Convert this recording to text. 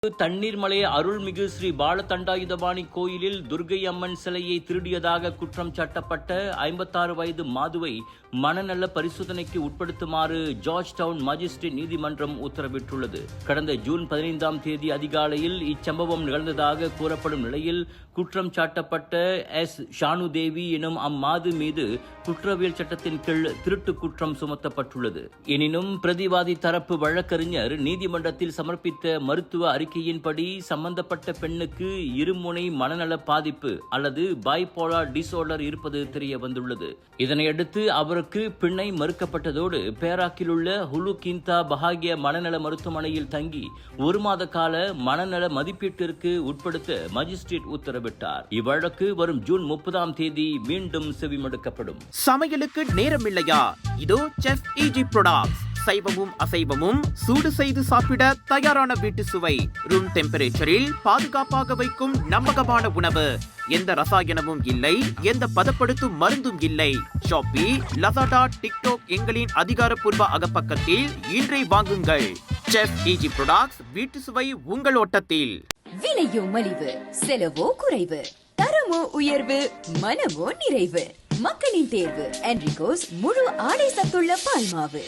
தண்ணீர்மலை அருள்மிகு ஸ்ரீ பாலதண்டாயுதபாணி கோயிலில் துர்க்கை அம்மன் சிலையை திருடியதாக குற்றம் சாட்டப்பட்ட 56 வயது மாதுவை மனநல பரிசோதனைக்கு உட்படுத்துமாறு ஜார்ஜ் டவுன் மாஜிஸ்ட்ரேட் நீதிமன்றம் உத்தரவிட்டுள்ளது. கடந்த ஜூன் 15ஆம் தேதி அதிகாலையில் இச்சம்பவம் நிகழ்ந்ததாக கூறப்படும் நிலையில் குற்றம் சாட்டப்பட்ட ஷானு தேவி எனும் அம்மாது மீது குற்றவியல் சட்டத்தின் கீழ் திருட்டு குற்றம் சுமத்தப்பட்டுள்ளது. எனினும் பிரதிவாதி தரப்பு வழக்கறிஞர் நீதிமன்றத்தில் சமர்ப்பித்த மருத்துவ அறிக்கையின்படி சம்பந்தப்பட்ட பெண்ணுக்கு இருமுனை மனநல பாதிப்பு அல்லது பைபோலார் டிசார்டர் இருப்பது தெரிய வந்துள்ளது. இதனையடுத்து அவருக்கு பிணை மறுக்கப்பட்டதோடு பேராக்கில் உள்ள ஹுலு கிந்தா பஹாகிய மனநல மருத்துவமனையில் தங்கி 1 மாத கால மனநல மதிப்பீட்டிற்கு உட்படுத்த மஜிஸ்ட்ரேட் உத்தரவிட்டார். இவ்வழக்கு வரும் ஜூன் 30ஆம் தேதி மீண்டும் செவிமடுக்கப்படும். சமையலுக்கு நேரமில்லையா? இதோ செஃப் ஈஜி ப்ராடக்ட்ஸ். சைவமும் அசைவமும் சூடு செய்து சாப்பிட தயாரான வீட்டு சுவை. ரூம் டெம்பரேச்சரில் பாதுகாப்பாக வைக்கும் நம்பகமான உணவு. எந்த ரசாயனமும் இல்லை, எந்த பதப்படுத்தும் மருந்தும் இல்லை. ஷாப்பி, லசாடா, டிக்டாக் எங்களின் அதிகாரப்பூர்வ அகப்பக்கத்தில் இன்றை வாங்குங்கள். செஃப் ஈஜி ப்ராடக்ட்ஸ், வீட்டு சுவை உங்கள் ஓட்டத்தில். விலையோ மலிவு, செலவோ குறைவு, தரமோ உயர்வு, மனமோ நிறைவு. மக்களின் தேர்வு என்ரிகோஸ் முழு ஆடை சத்துள்ள பால்மாவு.